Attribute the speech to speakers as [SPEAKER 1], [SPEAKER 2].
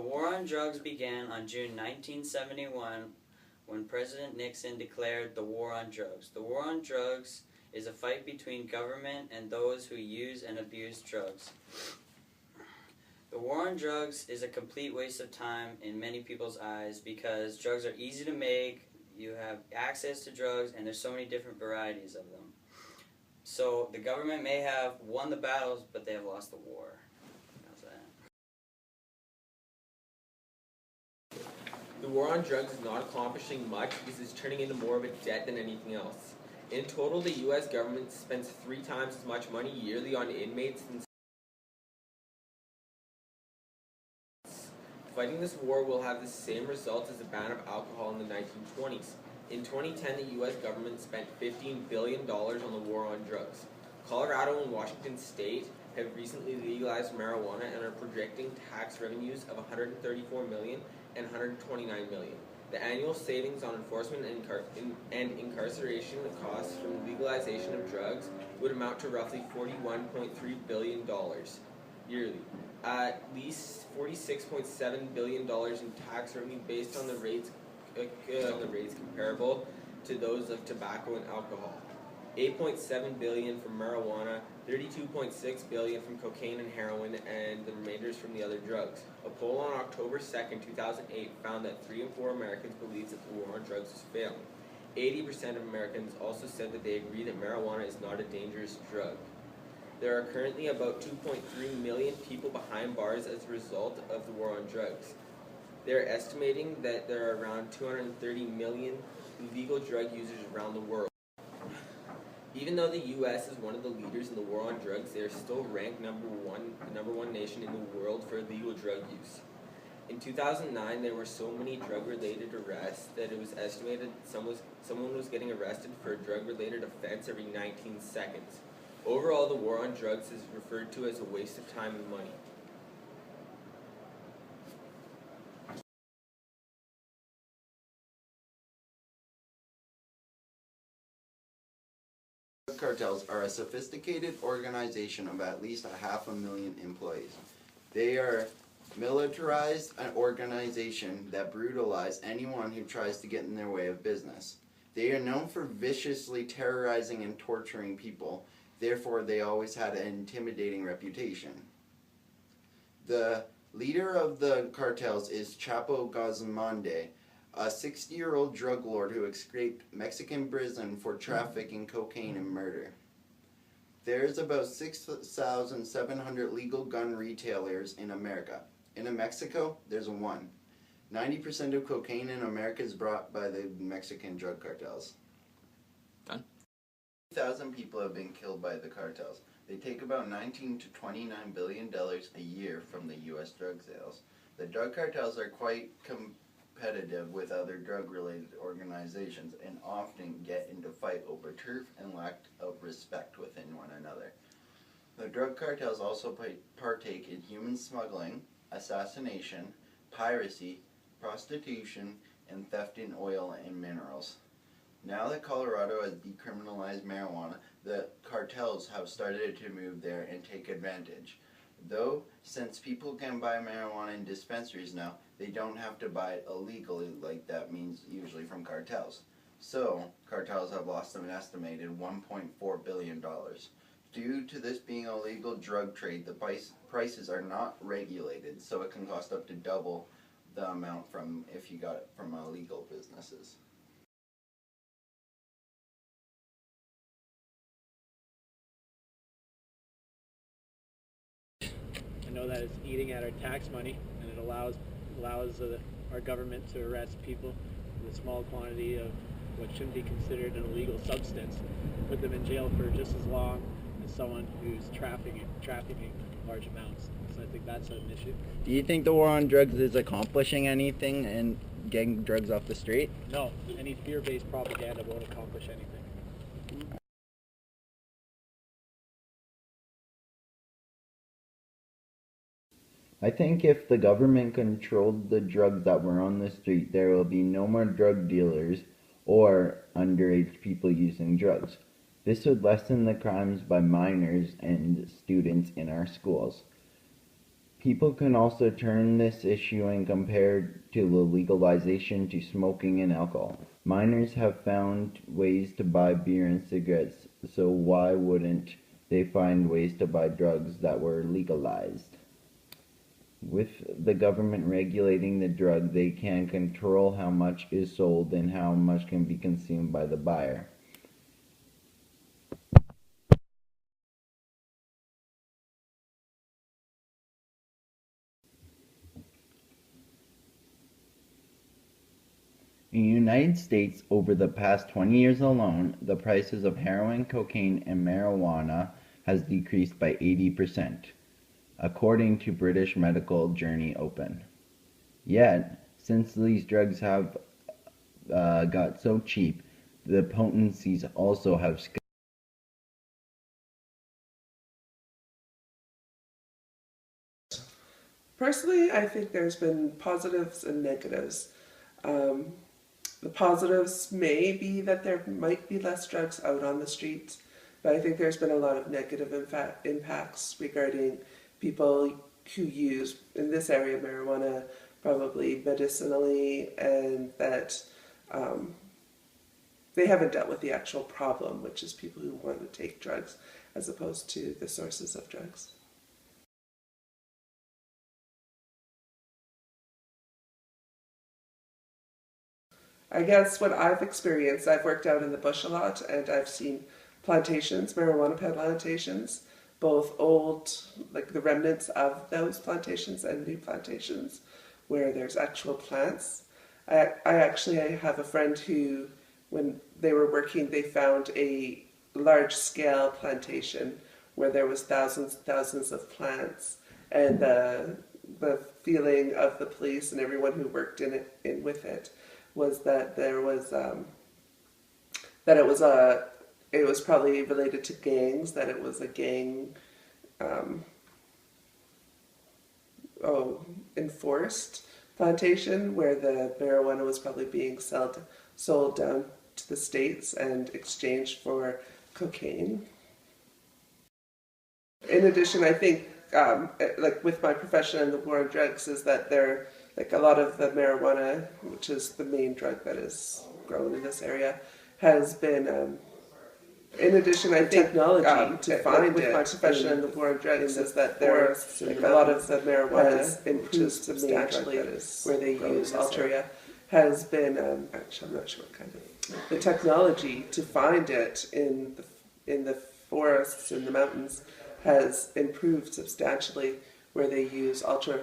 [SPEAKER 1] war on drugs began on June 1971 when President Nixon declared the war on drugs. The war on drugs is a fight between government and those who use and abuse drugs. The war on drugs is a complete waste of time in many people's eyes because drugs are easy to make, you have access to drugs, and there's so many different varieties of them. So the government may have won the battles, but they have lost the war. How's that?
[SPEAKER 2] The war on drugs is not accomplishing much because it's turning into more of a debt than anything else. In total, the U.S. government spends 3 times as much money yearly on inmates than fighting this war will have the same result as the ban of alcohol in the 1920s. In 2010, the U.S. government spent $15 billion on the war on drugs. Colorado and Washington State have recently legalized marijuana and are projecting tax revenues of $134 million and $129 million. The annual savings on enforcement and incarceration costs from the legalization of drugs would amount to roughly $41.3 billion yearly. At least $46.7 billion in tax revenue based on the rates comparable to those of tobacco and alcohol. $8.7 billion from marijuana, $32.6 billion from cocaine and heroin, and the remainder is from the other drugs. A poll on October 2nd, 2008 found that 3 in 4 Americans believed that the war on drugs was failing. 80% of Americans also said that they agree that marijuana is not a dangerous drug. There are currently about 2.3 million people behind bars as a result of the war on drugs. They are estimating that there are around 230 million illegal drug users around the world. Even though the U.S. is one of the leaders in the war on drugs, they are still ranked the number one nation in the world for illegal drug use. In 2009, there were so many drug-related arrests that it was estimated someone was getting arrested for a drug-related offense every 19 seconds. Overall, the war on drugs is referred to as a waste of time and money.
[SPEAKER 3] Cartels are a sophisticated organization of at least 500,000 employees. They are militarized an organization that brutalize anyone who tries to get in their way of business. They are known for viciously terrorizing and torturing people. Therefore, they always had an intimidating reputation. The leader of the cartels is Chapo Guzman, a 60-year-old drug lord who escaped Mexican prison for trafficking cocaine and murder. There's about 6,700 legal gun retailers in America. In Mexico, there's 1. 90% of cocaine in America is brought by the Mexican drug cartels.
[SPEAKER 4] Done.
[SPEAKER 3] 1,000 people have been killed by the cartels. They take about $19 to $29 billion a year from the U.S. drug sales. The drug cartels are quite competitive with other drug-related organizations and often get into fight over turf and lack of respect within one another. The drug cartels also partake in human smuggling, assassination, piracy, prostitution, and theft in oil and minerals. Now that Colorado has decriminalized marijuana, the cartels have started to move there and take advantage. Though, since people can buy marijuana in dispensaries now, they don't have to buy it illegally like that means usually from cartels. So, cartels have lost an estimated $1.4 billion. Due to this being a legal drug trade, the prices are not regulated, so it can cost up to double the amount from if you got it from illegal businesses.
[SPEAKER 5] I know that it's eating at our tax money, and it allows our government to arrest people with a small quantity of what shouldn't be considered an illegal substance, put them in jail for just as long as someone who's trafficking large amounts. So I think that's an issue.
[SPEAKER 6] Do you think the war on drugs is accomplishing anything and getting drugs off the street?
[SPEAKER 5] No, any fear-based propaganda won't accomplish anything.
[SPEAKER 6] I think if the government controlled the drugs that were on the street, there will be no more drug dealers or underage people using drugs. This would lessen the crimes by minors and students in our schools. People can also turn this issue and compare to the legalization to smoking and alcohol. Minors have found ways to buy beer and cigarettes, so why wouldn't they find ways to buy drugs that were legalized? With the government regulating the drug, they can control how much is sold and how much can be consumed by the buyer. In the United States, over the past 20 years alone, the prices of heroin, cocaine, and marijuana has decreased by 80%, according to British medical journal Open. Yet, since these drugs have got so cheap, the potencies also have skyrocketed.
[SPEAKER 4] Personally, I think there's been positives and negatives. The positives may be that there might be less drugs out on the streets, but I think there's been a lot of negative impacts regarding people who use, in this area, marijuana probably medicinally, and that they haven't dealt with the actual problem, which is people who want to take drugs as opposed to the sources of drugs. I guess what I've experienced, I've worked out in the bush a lot, and I've seen plantations, marijuana plantations, both old, like the remnants of those plantations, and new plantations, where there's actual plants. I have a friend who, when they were working, they found a large-scale plantation where there was thousands and thousands of plants, and the feeling of the police and everyone who worked with it was that there was that it was probably related to gangs, that it was a gang enforced plantation where the marijuana was probably being sold down to the States and exchanged for cocaine. In addition, I think like with my profession and the war on drugs, is that there, like a lot of the marijuana, which is the main drug that is grown in this area, has been, in addition, I think technology to find with my profession and the war on drugs, is that there, like a lot of the marijuana has improved substantially, where they use Altria, has been, actually I'm not sure what kind of, the technology to find it in the forests and the mountains has improved substantially, where they use ultra